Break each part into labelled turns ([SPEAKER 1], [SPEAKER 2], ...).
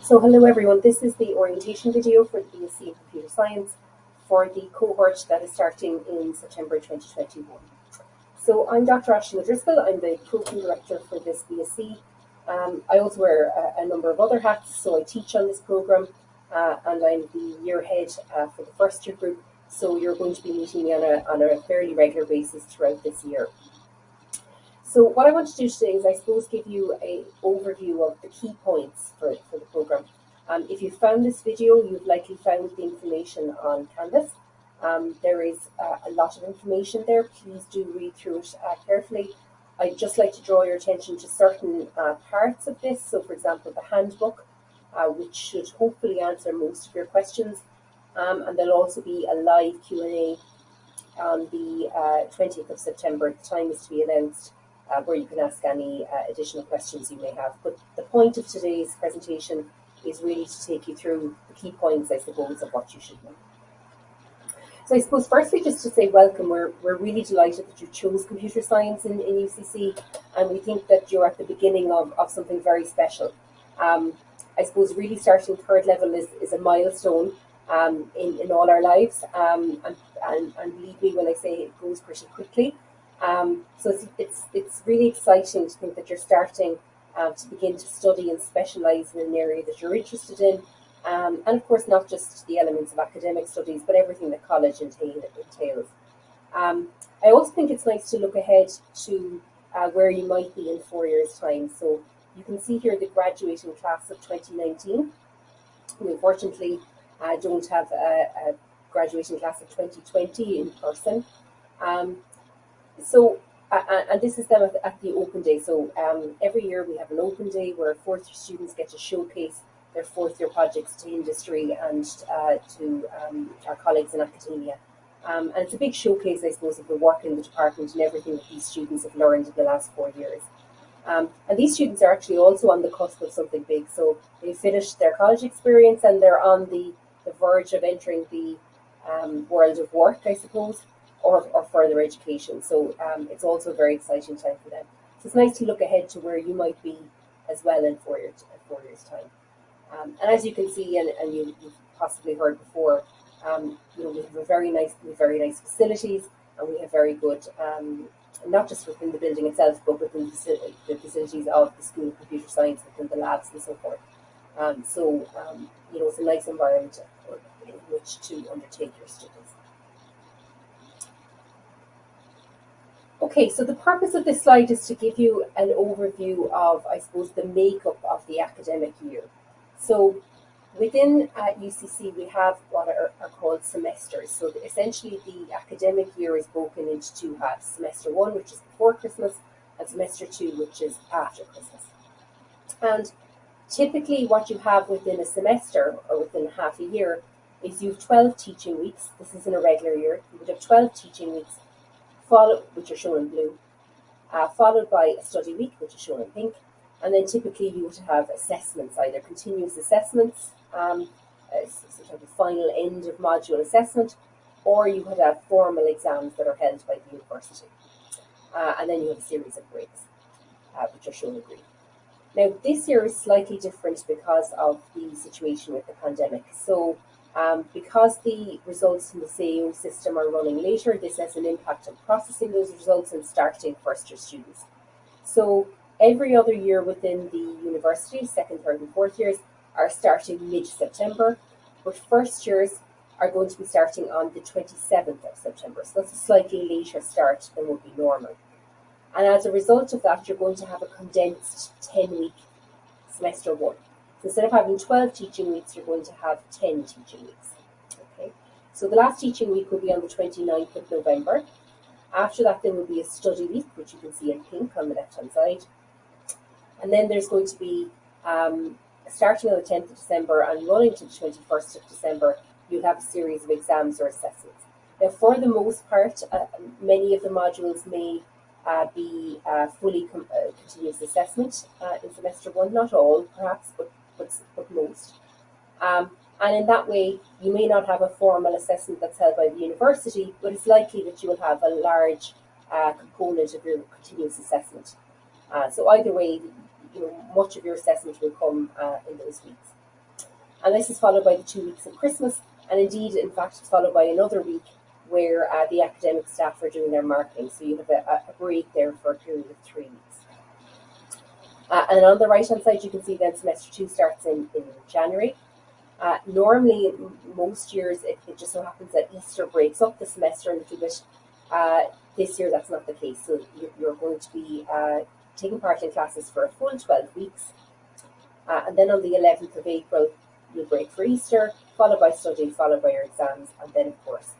[SPEAKER 1] So hello everyone, this is the orientation video for the BSc in Computer Science for the cohort that is starting in September 2021. So I'm Dr. Ashley O'Driscoll, I'm the Program Director for this BSc. I also wear a number of other hats, so I teach on this programme and I'm the year head for the first year group, so you're going to be meeting me on a fairly regular basis throughout this year. So what I want to do today is, I suppose, give you an overview of the key points for the programme. If you found this video, you've likely found the information on Canvas. There is a lot of information there. Please do read through it carefully. I'd just like to draw your attention to certain parts of this. So, for example, the handbook, which should hopefully answer most of your questions. And there'll also be a live Q&A on the 20th of September. The time is to be announced, where you can ask any additional questions you may have. But the point of today's presentation is really to take you through the key points, I suppose, of what you should know. So I suppose firstly, just to say welcome, we're really delighted that you chose computer science in UCC, and we think that you're at the beginning of something very special. I suppose really starting third level is a milestone in all our lives, and believe me when I say it goes pretty quickly. So it's really exciting to think that you're starting to begin to study and specialise in an area that you're interested in, and of course not just the elements of academic studies, but everything that college entails. I also think it's nice to look ahead to where you might be in 4 years' time. So you can see here the graduating class of 2019. We unfortunately don't have a graduating class of 2020 in person. And this is them at the open day. So every year we have an open day where fourth year students get to showcase their fourth year projects to industry and to our colleagues in academia. And it's a big showcase, I suppose, of the work in the department and everything that these students have learned in the last 4 years. And these students are actually also on the cusp of something big. So they finished their college experience and they're on the verge of entering the world of work, I suppose, or further education. So it's also a very exciting time for them. So it's nice to look ahead to where you might be as well in 4 years' time. And as you can see, and you've possibly heard before, we have very nice facilities, and we have very good, not just within the building itself, but within the facilities of the School of Computer Science, within the labs and so forth. It's a nice environment in which to undertake your studies. Okay, so the purpose of this slide is to give you an overview of, I suppose, the makeup of the academic year. So within UCC, we have what are called semesters. So essentially, the academic year is broken into two halves. Semester 1, which is before Christmas, and Semester 2, which is after Christmas. And typically what you have within a semester, or within half a year, is you have 12 teaching weeks. This is in a regular year. You would have 12 teaching weeks, which are shown in blue, followed by a study week, which is shown in pink, and then typically you would have assessments, either continuous assessments, sort of the final end of module assessment, or you would have formal exams that are held by the university. And then you have a series of breaks, which are shown in green. Now, this year is slightly different because of the situation with the pandemic. So because the results from the CAO system are running later, this has an impact on processing those results and starting first year students. So every other year within the university, second, third and fourth years, are starting mid-September, but first years are going to be starting on the 27th of September. So that's a slightly later start than would be normal. And as a result of that, you're going to have a condensed 10-week semester 1. So instead of having 12 teaching weeks, you're going to have 10 teaching weeks. Okay. So the last teaching week will be on the 29th of November. After that, there will be a study week, which you can see in pink on the left-hand side. And then there's going to be, starting on the 10th of December and running to the 21st of December, you'll have a series of exams or assessments. Now, for the most part, many of the modules may be fully continuous assessment in semester 1, not all perhaps, but most. And in that way, you may not have a formal assessment that's held by the university, but it's likely that you will have a large component of your continuous assessment. So either way, much of your assessment will come in those weeks. And this is followed by the 2 weeks of Christmas, and indeed, in fact, it's followed by another week where the academic staff are doing their marketing. So you have a break there for a period of 3 weeks. And on the right-hand side, you can see then semester 2 starts in January. Normally, most years, it just so happens that Easter breaks up the semester a little bit. This year, that's not the case. So you're going to be taking part in classes for a full 12 weeks. And then on the 11th of April, you'll break for Easter, followed by study, followed by your exams. And then, of course,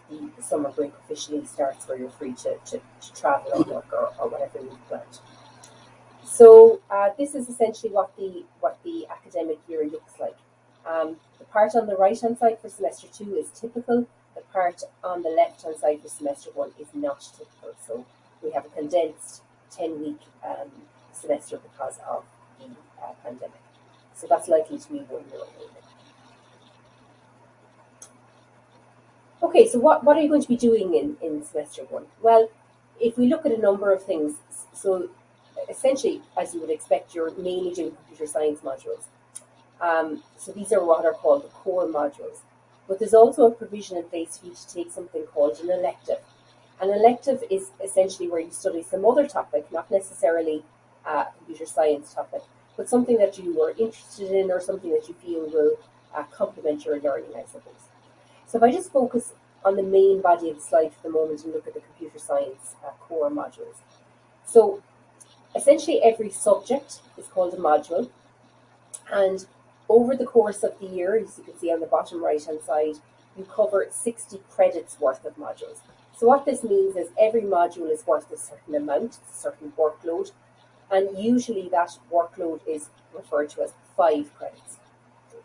[SPEAKER 1] the summer break officially starts where you're free to travel or work or whatever you've planned. So this is essentially what the academic year looks like. The part on the right-hand side for semester 2 is typical. The part on the left-hand side for semester 1 is not typical. So we have a condensed 10-week semester because of the pandemic. So that's likely to be 1 year only. Okay, so what are you going to be doing in semester 1? Well, if we look at a number of things, so essentially, as you would expect, you're mainly doing computer science modules. So these are what are called the core modules. But there's also a provision in place for you to take something called an elective. An elective is essentially where you study some other topic, not necessarily a computer science topic, but something that you are interested in or something that you feel will complement your learning, I suppose. So if I just focus on the main body of the slide for the moment and look at the computer science core modules. So essentially every subject is called a module, and over the course of the year, as you can see on the bottom right-hand side, you cover 60 credits worth of modules. So what this means is every module is worth a certain amount, a certain workload, and usually that workload is referred to as 5 credits.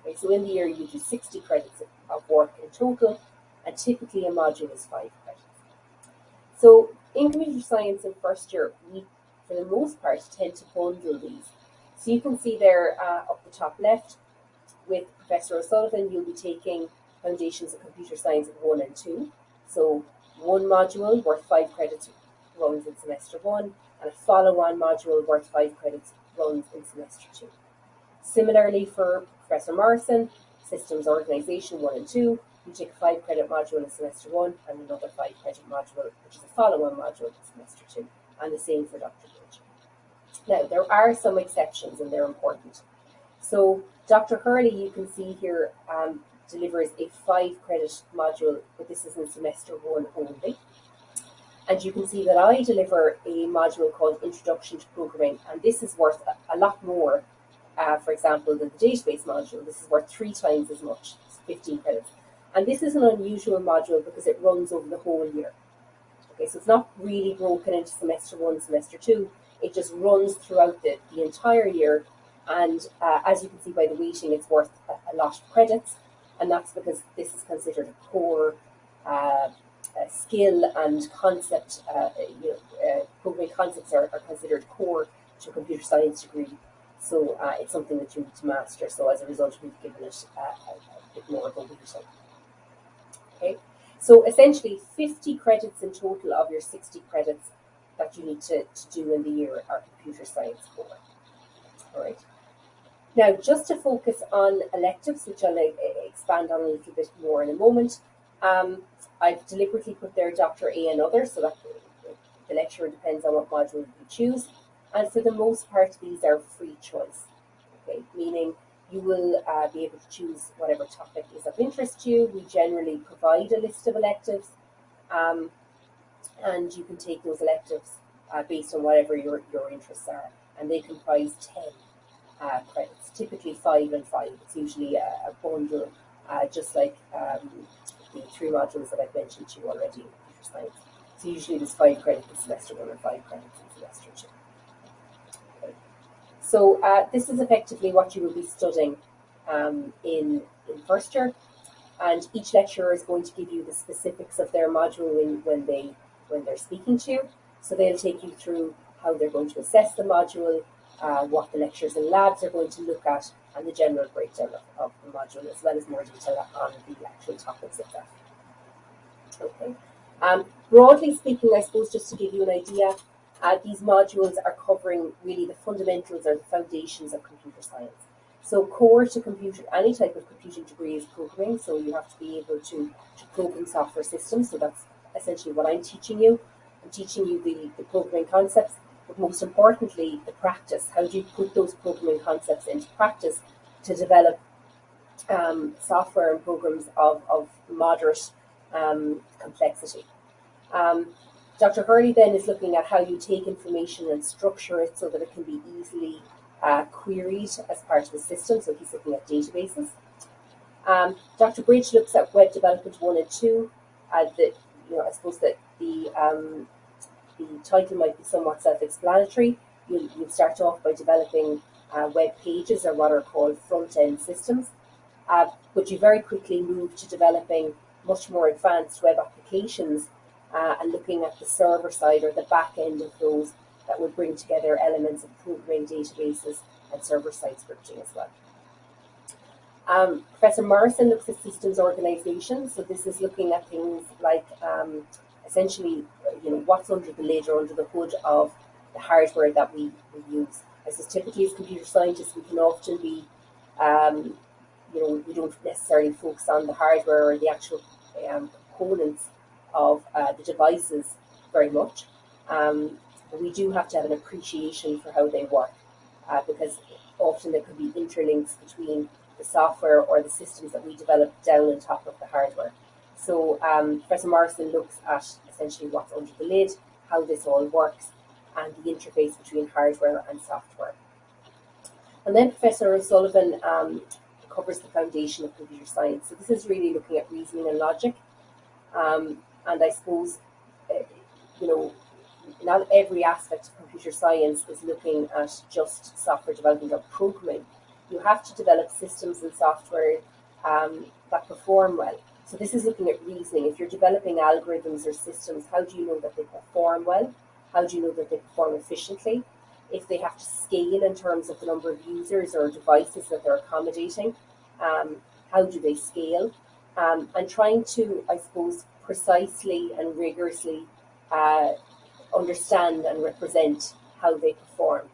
[SPEAKER 1] Okay, so in the year you do 60 credits of work in total, and typically a module is 5 credits. So in computer science in first year, we, for the most part, tend to bundle these. So you can see there up the top left, with Professor O'Sullivan, you'll be taking Foundations of Computer Science 1 and 2. So one module worth 5 credits runs in semester 1, and a follow-on module worth 5 credits runs in semester 2. Similarly for Professor Morrison, Systems Organisation 1 and 2, you take a 5 credit module in semester 1 and another 5 credit module, which is a follow-on module in semester 2, and the same for Dr. Gage. Now, there are some exceptions, and they're important. So Dr. Hurley, you can see here, delivers a 5 credit module, but this is in semester 1 only. And you can see that I deliver a module called Introduction to Programming, and this is worth a lot more, for example, than the database module. This is worth 3 times as much, 15 credits. And this is an unusual module because it runs over the whole year. Okay, so it's not really broken into semester 1, semester 2. It just runs throughout the entire year. And as you can see by the weighting, it's worth a lot of credits. And that's because this is considered a core skill and concept. Programming concepts are considered core to a computer science degree. So it's something that you need to master. So as a result, we've given it a bit more of a weighting. Okay, so essentially 50 credits in total of your 60 credits that you need to do in the year are computer science core. All right. Now, just to focus on electives, which I'll expand on a little bit more in a moment, I've deliberately put there Dr. A and other, so that the lecturer depends on what module you choose. And for the most part, these are free choice, okay? Meaning you will be able to choose whatever topic is of interest to you. We generally provide a list of electives, and you can take those electives based on whatever your interests are, and they comprise 10 credits, typically 5 and 5. It's usually a bundle, just like the 3 modules that I've mentioned to you already in computer science. So usually there's 5 credits in semester 1 and 5 credits in semester 2. Okay. So this is effectively what you will be studying in first year, and each lecturer is going to give you the specifics of their module when they're speaking to you. So they'll take you through how they're going to assess the module, what the lectures and labs are going to look at, and the general breakdown of the module, as well as more detail on the actual topics of that. Okay. Broadly speaking, I suppose just to give you an idea, these modules are covering really the fundamentals or the foundations of computer science. So core to computer, any type of computing degree is programming. So you have to be able to program software systems. So that's essentially what I'm teaching you. I'm teaching you the programming concepts, but most importantly, the practice. How do you put those programming concepts into practice to develop software and programs of moderate complexity? Um, Dr. Hurley then is looking at how you take information and structure it so that it can be easily queried as part of the system. So he's looking at databases. Dr. Bridge looks at web development 1 and 2. I suppose that the title might be somewhat self-explanatory. You'll start off by developing web pages, or what are called front-end systems, but you very quickly move to developing much more advanced web applications and looking at the server side or the back end of those that would bring together elements of programming databases and server-side scripting as well. Professor Morrison looks at systems organization. So this is looking at things like essentially, what's under the lid or under the hood of the hardware that we use. I suppose typically as computer scientists, we can often be, we don't necessarily focus on the hardware or the actual components of the devices very much. But we do have to have an appreciation for how they work, because often there could be interlinks between the software or the systems that we develop down on top of the hardware. So Professor Morrison looks at essentially what's under the lid, how this all works, and the interface between hardware and software. And then Professor O'Sullivan covers the foundation of computer science. So this is really looking at reasoning and logic. And I suppose, not every aspect of computer science is looking at just software development or programming. You have to develop systems and software that perform well. So this is looking at reasoning. If you're developing algorithms or systems, how do you know that they perform well? How do you know that they perform efficiently? If they have to scale in terms of the number of users or devices that they're accommodating, how do they scale? And trying to, I suppose, precisely and rigorously understand and represent how they perform.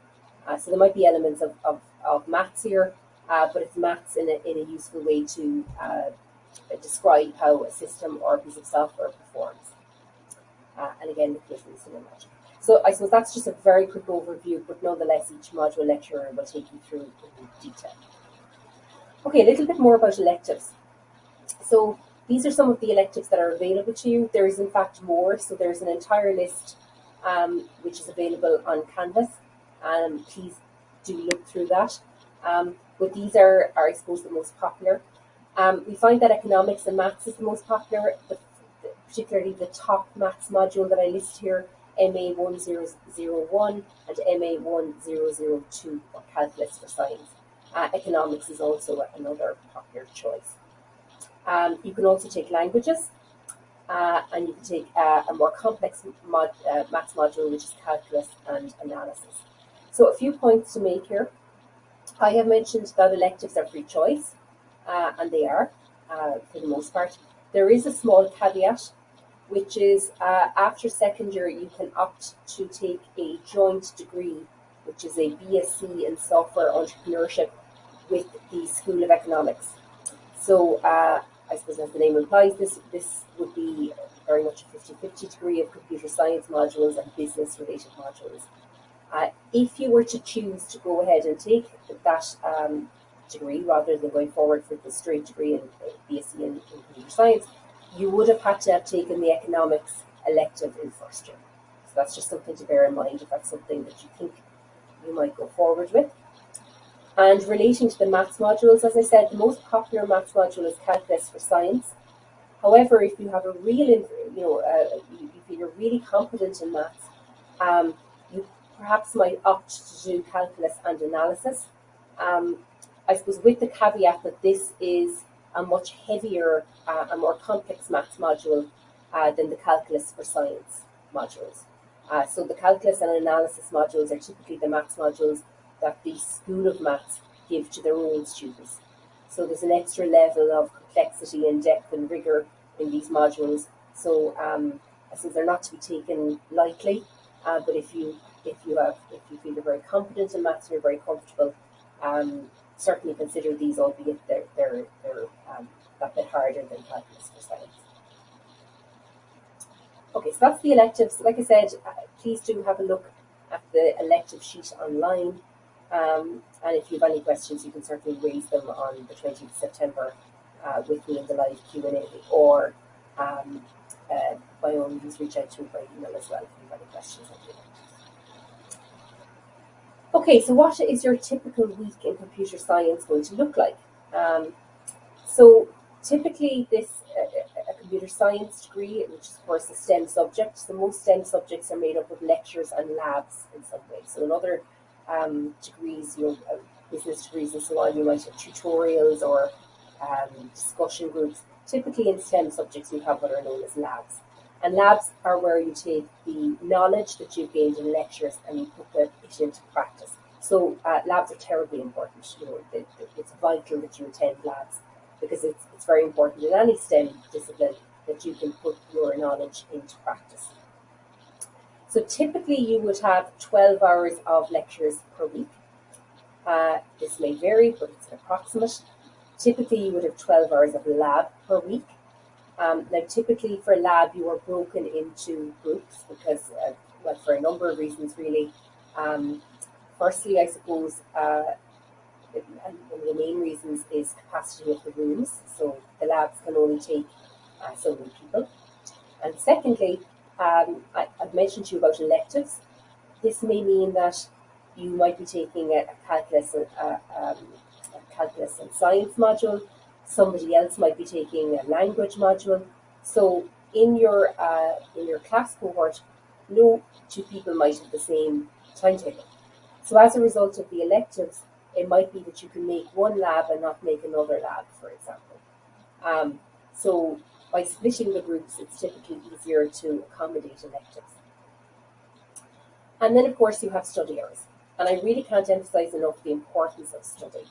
[SPEAKER 1] So there might be elements of maths here, but it's maths in a useful way to describe how a system or a piece of software performs. And again, the reasoning and logic. So I suppose that's just a very quick overview, but nonetheless, each module lecturer will take you through in detail. Okay, a little bit more about electives. So these are some of the electives that are available to you. There is in fact more, so there's an entire list which is available on Canvas. Please do look through that. But these are, I suppose, the most popular. We find that economics and maths is the most popular, particularly the top maths module that I list here, MA 1001 and MA 1002, or Calculus for Science. Economics is also another popular choice. You can also take languages, and you can take a more complex maths module, which is calculus and analysis. So a few points to make here. I have mentioned that electives are free choice, and they are, for the most part. There is a small caveat, which is after second year, you can opt to take a joint degree, which is a BSc in software entrepreneurship with the School of Economics. So I suppose as the name implies, this would be very much a 50-50 degree of computer science modules and business-related modules. If you were to choose to go ahead and take that degree rather than going forward for the straight degree in BSc in computer science, you would have had to have taken the economics elective in first year. So that's just something to bear in mind if that's something that you think you might go forward with. And relating to the maths modules, as I said, the most popular maths module is Calculus for Science. However, if you have a real, you feel you're really competent in maths, you perhaps might opt to do calculus and analysis. I suppose with the caveat that this is a much heavier and more complex maths module than the Calculus for Science modules. So the calculus and analysis modules are typically the maths modules that the School of Maths give to their own students. So there's an extra level of complexity and depth and rigour in these modules. So I suppose they're not to be taken lightly. But if you feel you're very competent in maths and you're very comfortable certainly consider these, albeit they're that bit harder than calculus for science. Okay, so that's the electives. Like I said, please do have a look at the elective sheet online. And if you have any questions, you can certainly raise them on the 20th of September with me in the live Q&A, or by all means reach out to me by email as well if you have any questions. Okay, so what is your typical week in computer science going to look like? So typically a computer science degree, which is of course a STEM subject, so most STEM subjects are made up of lectures and labs in some way. So in other degrees, business degrees and so on, you might have tutorials or discussion groups. Typically in STEM subjects, you have what are known as labs. And labs are where you take the knowledge that you've gained in lectures and you put it into practice. So labs are terribly important. It's vital that you attend labs, because it's very important in any STEM discipline that you can put your knowledge into practice. So typically you would have 12 hours of lectures per week. This may vary, but it's an approximate. Typically you would have 12 hours of lab per week. Now typically for lab you are broken into groups because, well, for a number of reasons really. Firstly, I suppose, and one of the main reasons is capacity of the rooms. So the labs can only take so many people. And secondly, I've mentioned to you about electives. This may mean that you might be taking a calculus and science module. Somebody else might be taking a language module. So in your class cohort, no two people might have the same timetable. So as a result of the electives, it might be that you can make one lab and not make another lab, for example. So by splitting the groups, it's typically easier to accommodate electives. And then, of course, you have study hours. And I really can't emphasize enough the importance of study.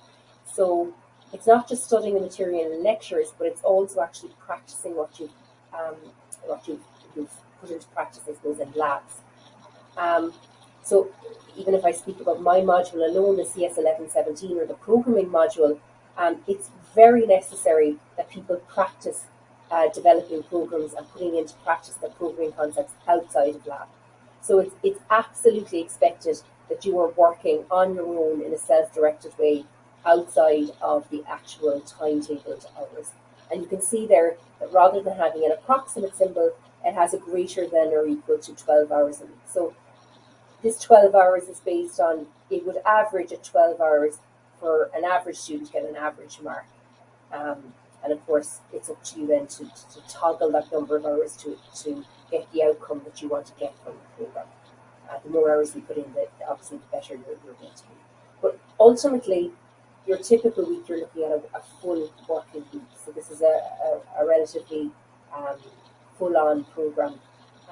[SPEAKER 1] So it's not just studying the material in lectures, but it's also actually practicing what you've put into practice, I suppose, in labs. So even if I speak about my module alone, the CS 1117 or the programming module, it's very necessary that people practice developing programs and putting into practice their programming concepts outside of lab. So it's absolutely expected that you are working on your own in a self-directed way outside of the actual timetabled hours. And you can see there that rather than having an approximate symbol, it has a greater than or equal to 12 hours a week. So this 12 hours is based on, it would average at 12 hours for an average student to get an average mark. And of course, it's up to you then to toggle that number of hours to get the outcome that you want to get from the program. The more hours you put in, obviously the better you're going to be. But ultimately, your typical week, you're looking at a full working week. So this is a relatively full-on program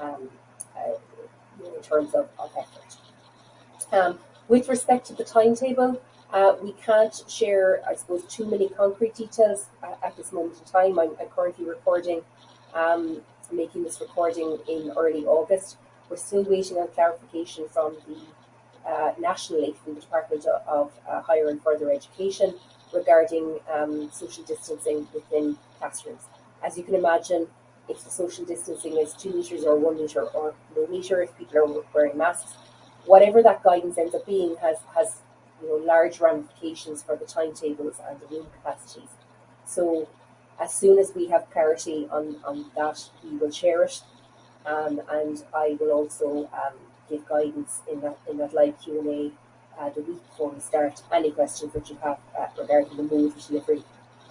[SPEAKER 1] in terms of effort. With respect to the timetable, we can't share, I suppose, too many concrete details at this moment in time. I'm currently making this recording in early August. We're still waiting on clarification from the nationally from the Department of Higher and Further Education regarding social distancing within classrooms. As you can imagine, if the social distancing is 2 meters or 1 meter or no meter, if people are wearing masks, whatever that guidance ends up being has large ramifications for the timetables and the room capacities. So as soon as we have clarity on that, we will share it, and I will also give guidance in that live Q&A the week before we start. Any questions that you have regarding the mode of delivery,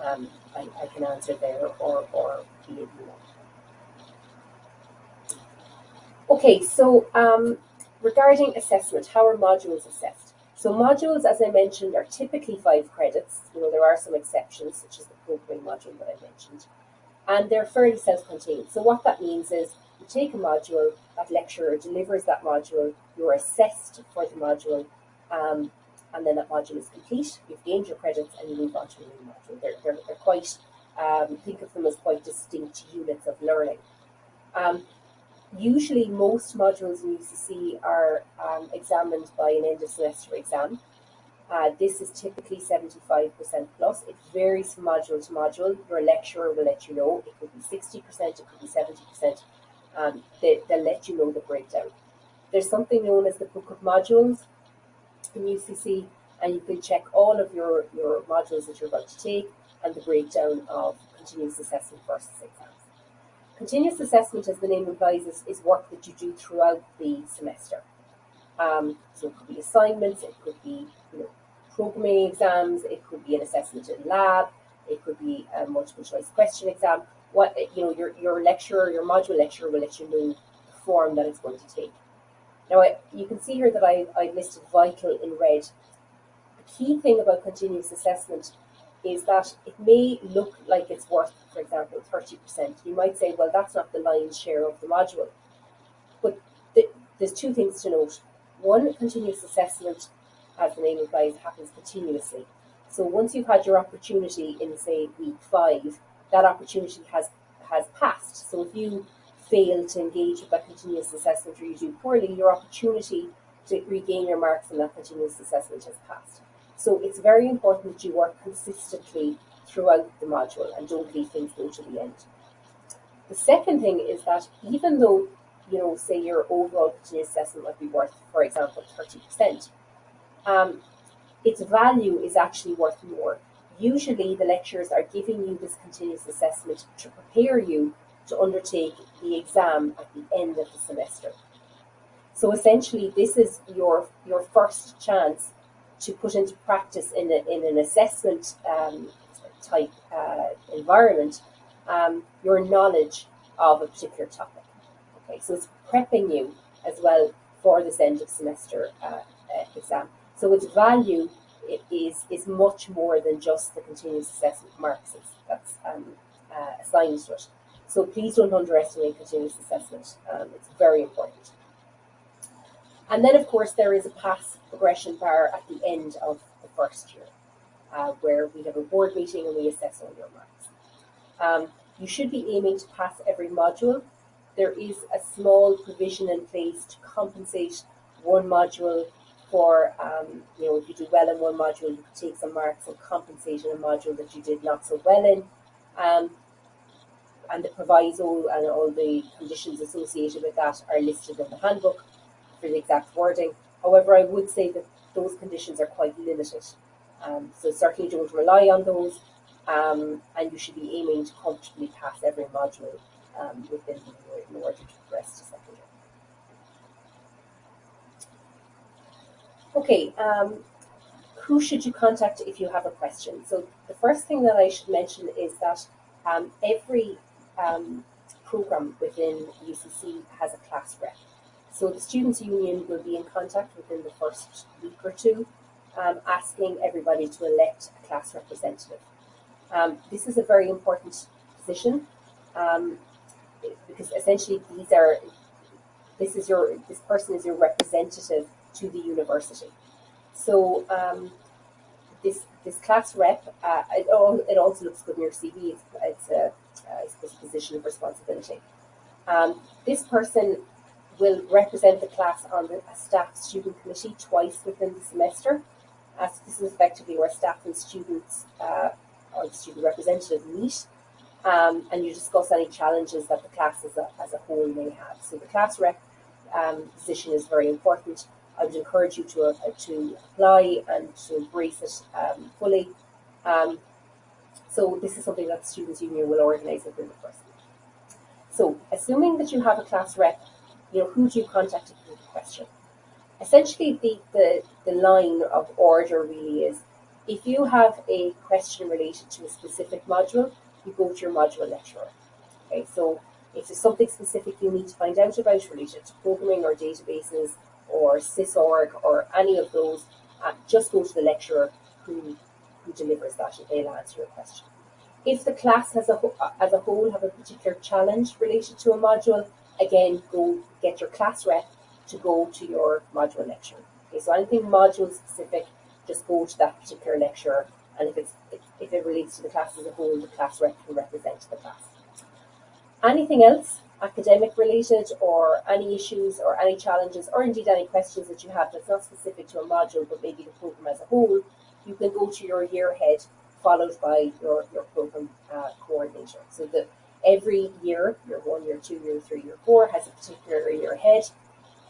[SPEAKER 1] I can answer there or via email. Okay, so regarding assessment, how are modules assessed? So modules, as I mentioned, are typically 5 credits. There are some exceptions, such as the programming module that I mentioned, and they're fairly self-contained. So what that means is you take a module, that lecturer delivers that module, you're assessed for the module, and then that module is complete. You've gained your credits, and you move on to a new module. They're quite, think of them as quite distinct units of learning. Usually most modules in UCC are examined by an end of semester exam. This is typically 75% plus. It varies from module to module. Your lecturer will let you know. It could be 60%, it could be 70%. They'll let you know the breakdown. There's something known as the Book of Modules in UCC, and you can check all of your modules that you're about to take and the breakdown of continuous assessment versus exams. Continuous assessment, as the name implies, is work that you do throughout the semester. So it could be assignments, it could be programming exams, it could be an assessment in lab, it could be a multiple choice question exam. Your lecturer, your module lecturer will let you know the form that it's going to take. Now, you can see here that I've listed vital in red. The key thing about continuous assessment is that it may look like it's worth, for example, 30%. You might say, well, that's not the lion's share of the module. But there's two things to note. One, continuous assessment, as the name implies, happens continuously. So once you've had your opportunity in, say, week 5, that opportunity has passed. So if you fail to engage with that continuous assessment or you do poorly, your opportunity to regain your marks in that continuous assessment has passed. So it's very important that you work consistently throughout the module and don't leave things go to the end. The second thing is that even though, say your overall continuous assessment might be worth, for example, 30%, its value is actually worth more. Usually the lecturers are giving you this continuous assessment to prepare you to undertake the exam at the end of the semester. So essentially this is your first chance to put into practice in an assessment type environment your knowledge of a particular topic. Okay, so it's prepping you as well for this end of semester exam. So its value is much more than just the continuous assessment marks that's assigned to it. So please don't underestimate continuous assessment. It's very important. And then, of course, there is a pass progression bar at the end of the first year, where we have a board meeting and we assess all your marks. You should be aiming to pass every module. There is a small provision in place to compensate one module for, if you do well in one module, you could take some marks and compensate in a module that you did not so well in. And the proviso and all the conditions associated with that are listed in the handbook for the exact wording. However, I would say that those conditions are quite limited. So certainly don't rely on those, and you should be aiming to comfortably pass every module within the year in order to progress to second year. Okay, who should you contact if you have a question? So the first thing that I should mention is that every program within UCC has a class rep. So the Students' Union will be in contact within the first week or two, asking everybody to elect a class representative. This is a very important position because essentially this person is your representative to the university. So this class rep, it also looks good in your CV. It's a position of responsibility. This person will represent the class on a staff student committee twice within the semester. So this is effectively where staff and students or the student representative meet, and you discuss any challenges that the class as a whole may have. So the class rep position is very important. I would encourage you to apply and to embrace it fully. So this is something that the Students' Union will organise within the first week. So assuming that you have a class rep, who do you contact with the question? Essentially, the line of order really is, if you have a question related to a specific module, you go to your module lecturer. Okay, so if there's something specific you need to find out about related to programming or databases or sysorg or any of those, just go to the lecturer who delivers that and they'll answer your question. If the class as a whole have a particular challenge related to a module, again, go get your class rep to go to your module lecturer. Okay, so anything module specific, just go to that particular lecturer, and if it relates to the class as a whole, the class rep can represent the class. Anything else, academic related, or any issues or any challenges, or indeed any questions that you have that's not specific to a module but maybe the program as a whole, you can go to your year head followed by your program coordinator. So that every year, year 1, year 2, year 3, year 4 has a particular year head,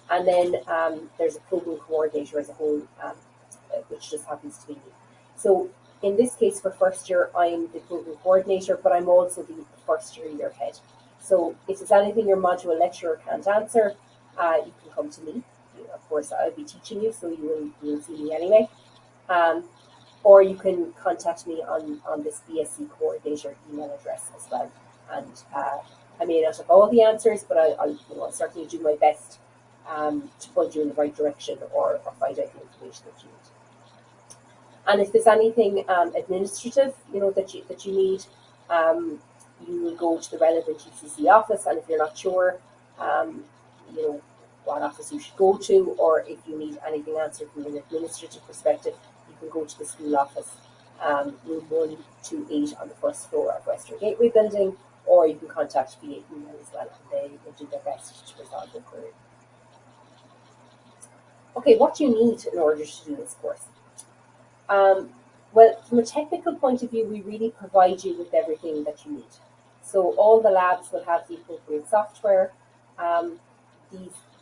[SPEAKER 1] and then there's a program coordinator as a whole, which just happens to be me. So in this case, for first year, I'm the program coordinator, but I'm also the first year head. So if there's anything your module lecturer can't answer, you can come to me. Of course, I'll be teaching you, so you will see me anyway. Or you can contact me on this BSc coordinator email address as well. And I may not have all the answers, but I'll certainly do my best to point you in the right direction or find out the information that you need. And if there's anything administrative, that you need, you will go to the relevant UCC office. And if you're not sure, what office you should go to, or if you need anything answered from an administrative perspective, you can go to the school office, room 128 on the first floor of Western Gateway Building, or you can contact via email as well, and they will do their best to resolve your query. Okay, what do you need in order to do this course? Well, from a technical point of view, we really provide you with everything that you need. So all the labs will have the appropriate software.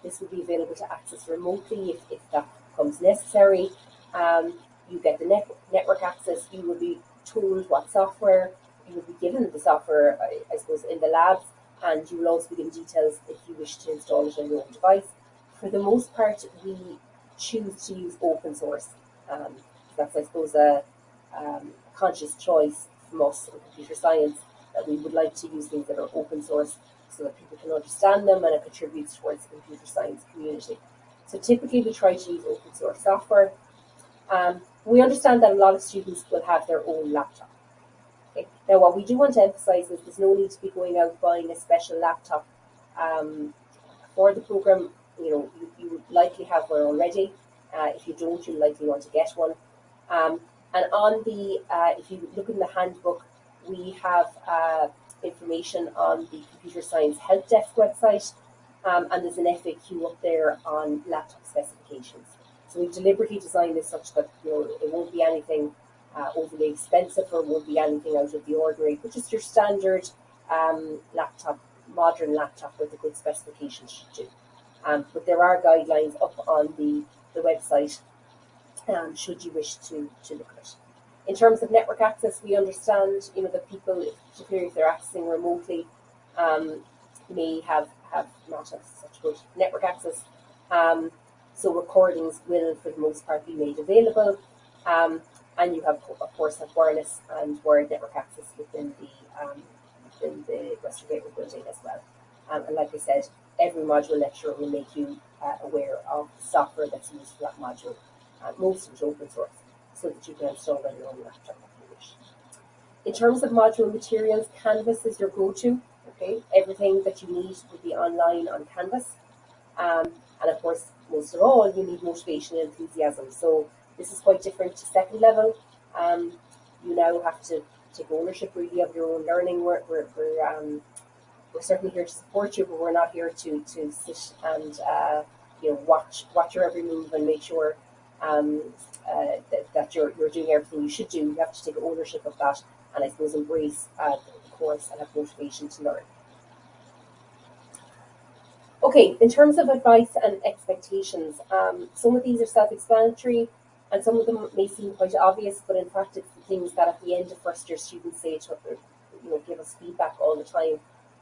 [SPEAKER 1] This will be available to access remotely if that becomes necessary. You get the network access. You will be told what software. You will be given the software, I suppose, in the labs, and you will also be given details if you wish to install it on your own device. For the most part, we choose to use open source. That's, I suppose, a conscious choice from us in computer science, that we would like to use things that are open source so that people can understand them and it contributes towards the computer science community. So typically we try to use open source software. We understand that a lot of students will have their own laptop. Okay. Now, what we do want to emphasize is there's no need to be going out buying a special laptop for the program. You would likely have one already. If you don't, you'll likely want to get one. And on the, if you look in the handbook, we have information on the Computer Science Help Desk website, and there's an FAQ up there on laptop specifications. So we've deliberately designed this such that it won't be anything overly expensive, or won't be anything out of the ordinary, but just your standard laptop, modern laptop with a good specification should do. But there are guidelines up on the website should you wish to look at it. In terms of network access, we understand that people, particularly if they're accessing remotely, may have not have such good network access. So recordings will, for the most part, be made available, and you have, of course, wireless and wired network access within the Western Gateway Building as well. And like I said, every module lecturer will make you aware of the software that's used for that module. Most of it open source, so that you can install on your own laptop if you wish. In terms of module materials, Canvas is your go-to. Okay, everything that you need will be online on Canvas, and of course, most of all, you need motivation and enthusiasm. So this is quite different to second level. You now have to take ownership really of your own learning. We're certainly here to support you, but we're not here to sit and watch your every move and make sure that you're doing everything you should do. You have to take ownership of that, and I suppose embrace the course and have motivation to learn. Okay, in terms of advice and expectations, some of these are self-explanatory, and some of them may seem quite obvious, but in fact it's the things that at the end of first year students say to us, give us feedback all the time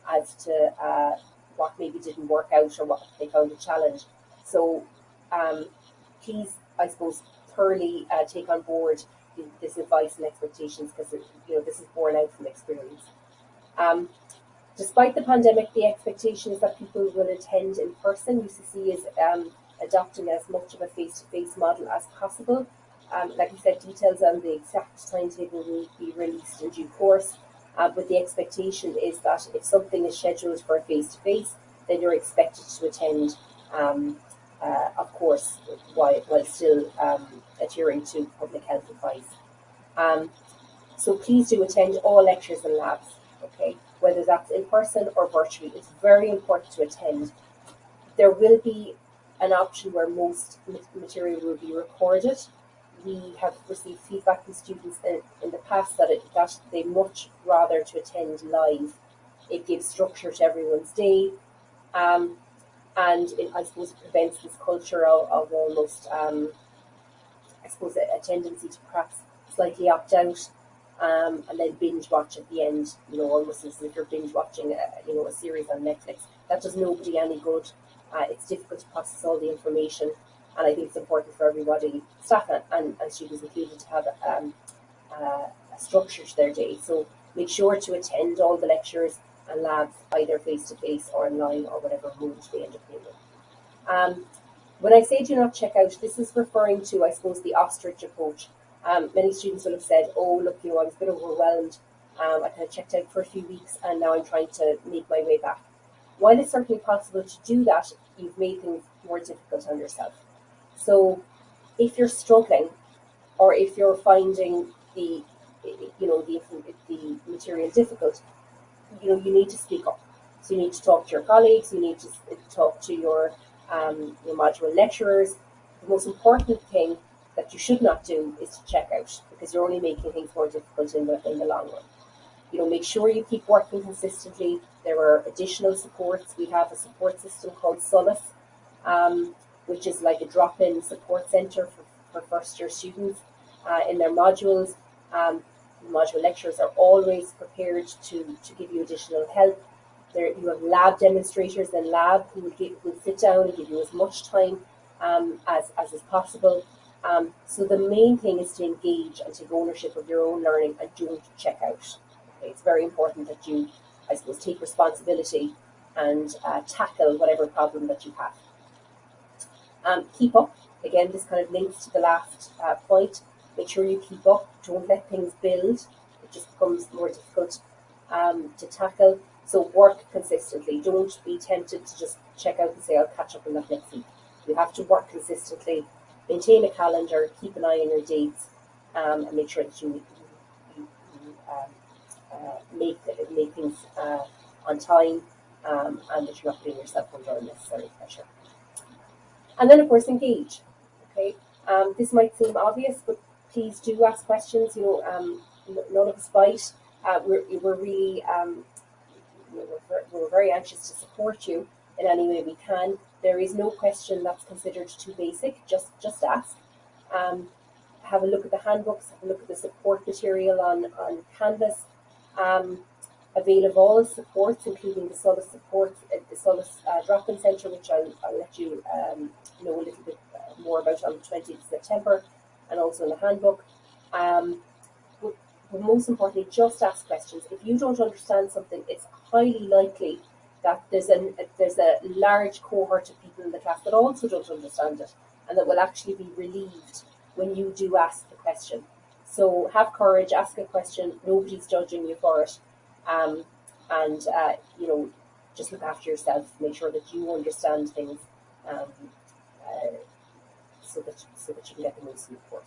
[SPEAKER 1] as to what maybe didn't work out or what they found a challenge. So please, I suppose, thoroughly take on board this advice and expectations, because this is borne out from experience. Despite the pandemic, the expectation is that people will attend in person. UCC is adopting as much of a face-to-face model as possible. Like I said, details on the exact timetable will be released in due course, but the expectation is that if something is scheduled for a face-to-face, then you're expected to attend, of course, while still adhering to public health advice. So please do attend all lectures and labs, okay? Whether whether that's in person or virtually. It's very important to attend. There will be an option where most material will be recorded. We have received feedback from students in the past that they much rather to attend live. It gives structure to everyone's day, and I suppose it prevents this culture of almost, I suppose, a tendency to perhaps slightly opt out, and then binge watch at the end. Almost as if you're binge watching a series on Netflix. That does nobody any good. It's difficult to process all the information, and I think it's important for everybody, staff and students included, to have a structure to their day. So make sure to attend all the lectures and labs either face-to-face or online or whatever mode they end up in. When I say do not check out, this is referring to, I suppose, the ostrich approach. Many students will have said, oh, look, I was a bit overwhelmed. I kind of checked out for a few weeks and now I'm trying to make my way back. While it's certainly possible to do that, you've made things more difficult on yourself. So if you're struggling, or if you're finding the material difficult, you need to speak up. So you need to talk to your colleagues, you need to talk to your module lecturers. The most important thing that you should not do is to check out, because you're only making things more difficult in the long run. Make sure you keep working consistently. There are additional supports. We have a support system called Solace, which is like a drop-in support centre for first-year students in their modules. Module lecturers are always prepared to give you additional help. You have lab demonstrators in lab who will sit down and give you as much time as is possible. So the main thing is to engage and take ownership of your own learning and don't check out. Okay? It's very important that you, I suppose, take responsibility and tackle whatever problem that you have. Keep up. Again, this kind of links to the last point. Make sure you keep up. Don't let things build. It just becomes more difficult to tackle. So work consistently. Don't be tempted to just check out and say, I'll catch up on that next week. You have to work consistently. Maintain a calendar. Keep an eye on your dates. And make sure that you make things on time, and that you're not putting yourself under unnecessary pressure. And then, of course, engage. Okay, this might seem obvious, but please do ask questions. None of us bite. We're really we're very anxious to support you in any way we can. There is no question that's considered too basic. Just ask. Have a look at the handbooks. Have a look at the support material on Canvas. Avail of all supports, including the Solace support, the Solace drop-in centre, which I'll let you know a little bit more about on the 20th of September, and also in the handbook. But most importantly, just ask questions. If you don't understand something, it's highly likely that there's a large cohort of people in the class that also don't understand it, and that will actually be relieved when you do ask the question. So have courage, ask a question. Nobody's judging you for it, and just look after yourself. Make sure that you understand things, so that you can get the most from the course.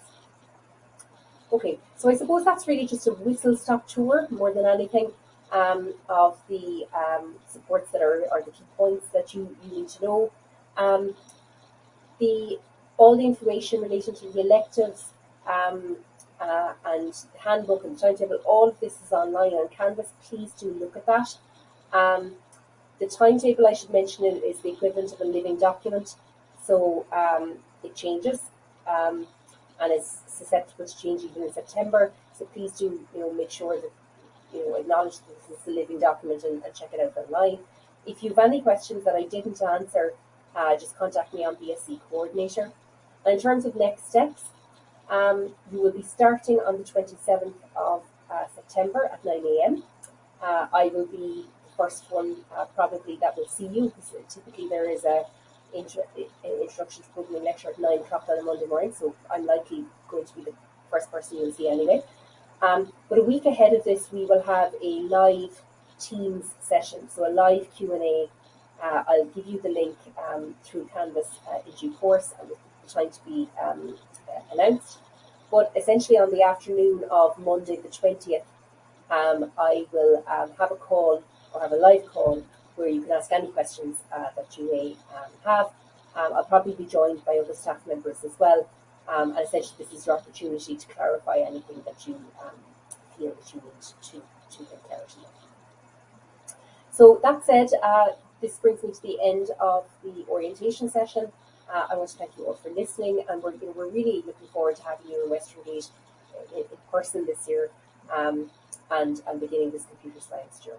[SPEAKER 1] Okay, so I suppose that's really just a whistle-stop tour more than anything of the supports that are the key points that you need to know. All the information relating to the electives and the handbook and the timetable, all of this is online on Canvas. Please do look at that. The timetable, I should mention, is the equivalent of a living document, so it changes and is susceptible to change even in September. So please do make sure that acknowledge that this is a living document and check it out online. If you have any questions that I didn't answer, just contact me on BSc Coordinator. And in terms of next steps, you will be starting on the 27th of September at 9 a.m. I will be the first one probably that will see you, because typically there is an introduction to programming lecture at 9 o'clock on a Monday morning, so I'm likely going to be the first person you'll see anyway. But a week ahead of this, we will have a live Teams session, so a live Q&A. I'll give you the link through Canvas in due course, and with the time to be announced. But essentially on the afternoon of Monday the 20th, I will have a call or have a live call where you can ask any questions that you may have. I'll probably be joined by other staff members as well. And essentially, this is your opportunity to clarify anything that you feel that you need to get clarity on. So that said, this brings me to the end of the orientation session. I want to thank you all for listening, and we're really looking forward to having you in Western Gate in person this year, and beginning this computer science journey.